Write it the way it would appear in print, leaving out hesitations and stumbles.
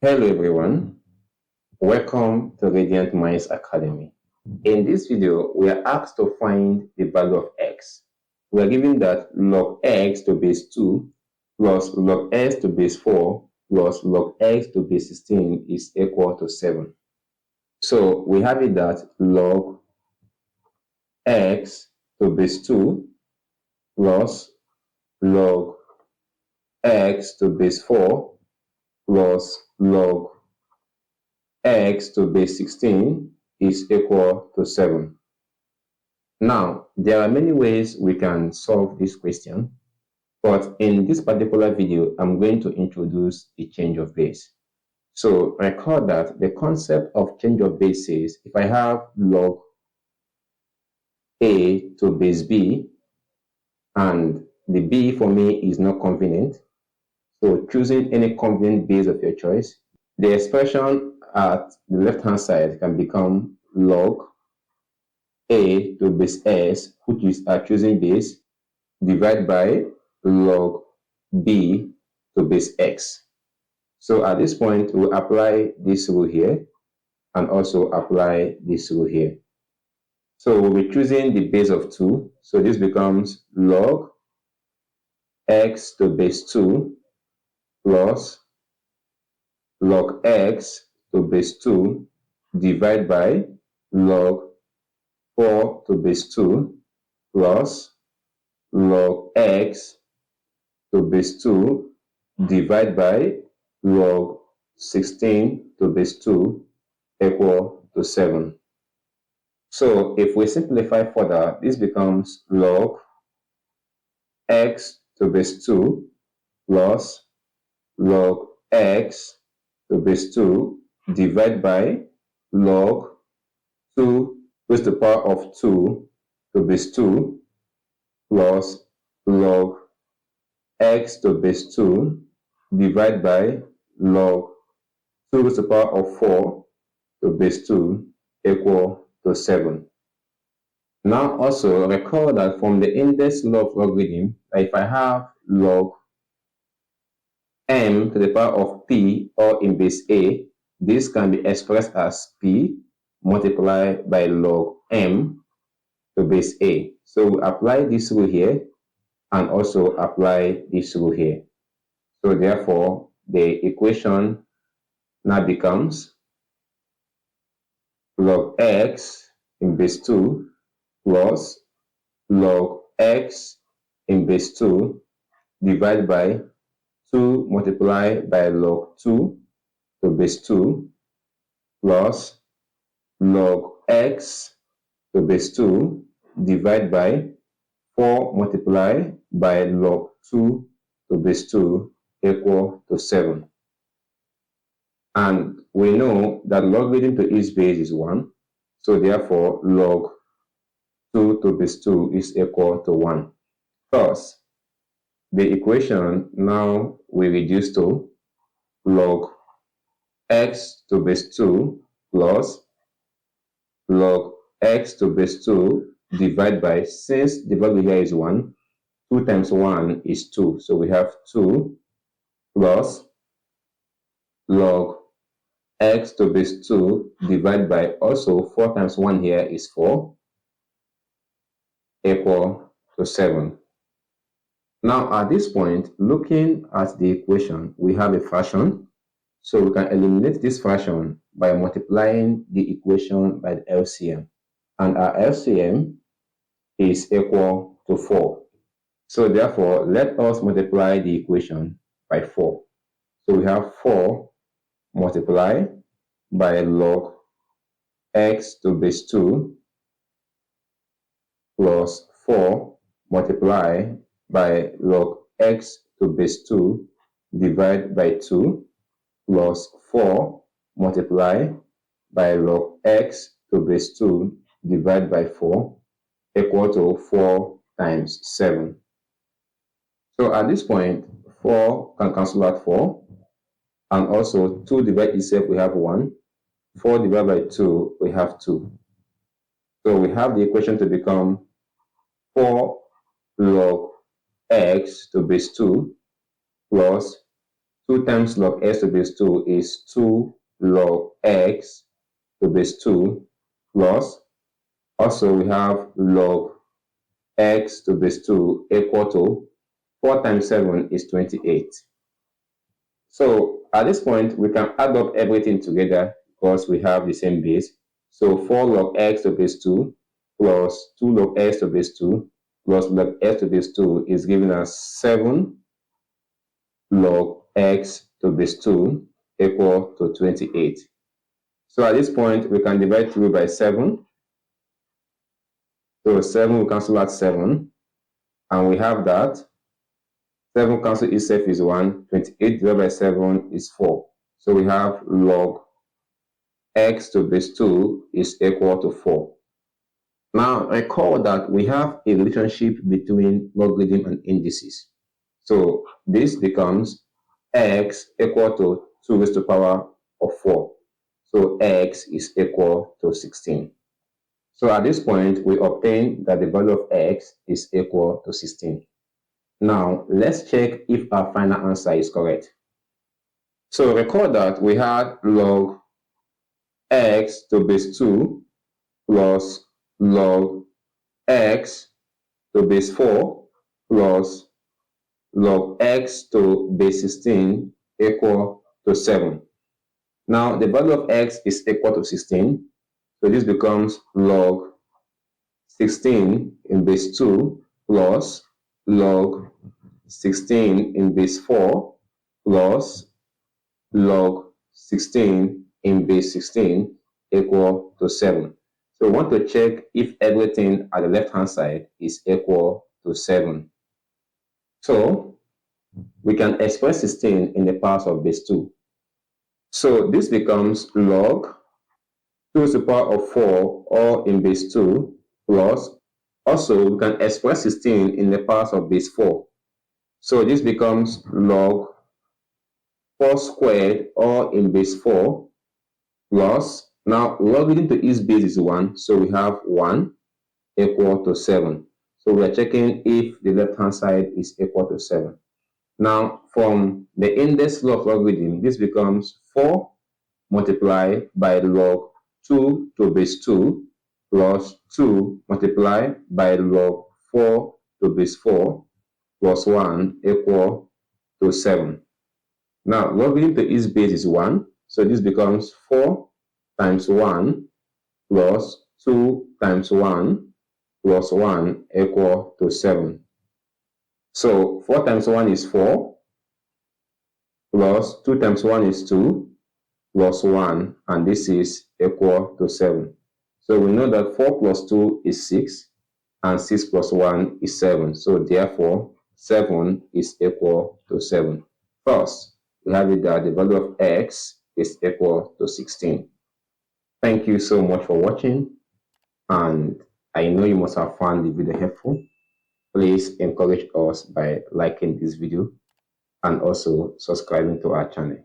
Hello everyone, welcome to Radiant Minds Academy. In this video, we are asked to find the value of x. We are given that log x to base 2 plus log x to base 4 plus log x to base 16 is equal to 7. So we have it that log x to base 2 plus log x to base 4 plus log x to base 16 is equal to 7. Now, there are many ways we can solve this question, but in this particular video, I'm going to introduce the change of base. So recall that the concept of change of base says if I have log a to base b, and the b for me is not convenient, so choosing any convenient base of your choice, the expression at the left-hand side can become log a to base s, which is our choosing base, divided by log b to base x. So at this point, we'll apply this rule here and also apply this rule here. So we'll be choosing the base of 2. So this becomes log x to base 2 plus log x to base 2 divided by log 4 to base 2 plus log x to base 2 divided by log 16 to base 2 equal to 7. So if we simplify further, this becomes log x to base 2 plus log x to base 2 divided by log 2 raised to the power of 2 to base 2 plus log x to base 2 divided by log 2 raised to the power of 4 to base 2 equal to 7. Now also recall that from the inverse law of logarithm, if I have log m to the power of p or in base a, this can be expressed as p multiplied by log m to base a. So we apply this rule here and also apply this rule here. So therefore, the equation now becomes log x in base 2 plus log x in base 2 divided by 2 multiplied by log 2 to base 2 plus log x to base 2 divided by 4 multiplied by log 2 to base 2 equal to 7. And we know that logarithm to each base is 1. So therefore, log 2 to base 2 is equal to 1. Thus, the equation now we reduce to log x to base 2 plus log x to base 2 divided by, since the value here is 1, 2 times 1 is 2. So we have 2 plus log x to base 2 divided by also 4 times 1 here is 4 equal to 7. Now at this point, looking at the equation, we have a fraction. So we can eliminate this fraction by multiplying the equation by the LCM. And our LCM is equal to 4. So therefore, let us multiply the equation by 4. So we have 4 multiplied by log x to base 2 plus 4 multiplied by log x to base 2 divided by 2 plus 4 multiplied by log x to base 2 divided by 4 equal to 4 times 7. So at this point, 4 can cancel out 4. And also 2 divided itself, we have 1. 4 divided by 2, we have 2. So we have the equation to become 4 log x to base 2 plus 2 times log x to the base 2 is 2 log x to the base 2 plus, also we have log x to the base 2 equal to 4 times 7 is 28. So at this point, we can add up everything together because we have the same base. So 4 log x to the base 2 plus 2 log x to the base 2 plus log x to the base 2 is giving us 7 log x to the base 2 equal to 28. So at this point, we can divide through by 7. So 7 will cancel out 7. And we have that 7 cancel itself is 1. 28 divided by 7 is 4. So we have log x to the base 2 is equal to 4. Now recall that we have a relationship between logarithm and indices. So this becomes x equal to 2 raised to the power of 4. So x is equal to 16. So at this point, we obtain that the value of x is equal to 16. Now, let's check if our final answer is correct. So recall that we had log x to base 2 plus log x to base 4 plus log x to base 16 equal to 7. Now, the value of x is equal to 16. So this becomes log 16 in base 2 plus log 16 in base 4 plus log 16 in base 16 equal to 7. So we want to check if everything at the left-hand side is equal to 7. So we can express 16 in the powers of base 2. So this becomes log 2 to the power of 4 all in base 2 plus, also we can express 16 in the powers of base 4. So this becomes log 4 squared all in base 4 plus, now logarithm to each base is 1, so we have 1 equal to 7. So we are checking if the left hand side is equal to 7. Now from the index law of logarithm, this becomes 4 multiplied by log 2 to base 2 plus 2 multiplied by log 4 to base 4 plus 1 equal to 7. Now, logarithm to each base is 1, so this becomes 4 times 1 plus 2 times 1 plus 1 equal to 7. So 4 times 1 is 4 plus 2 times 1 is 2 plus 1, and this is equal to 7. So we know that 4 plus 2 is 6 and 6 plus 1 is 7. So therefore 7 is equal to 7. First, we have it that the value of x is equal to 16. Thank you so much for watching, and I know you must have found the video helpful. Please encourage us by liking this video and also subscribing to our channel.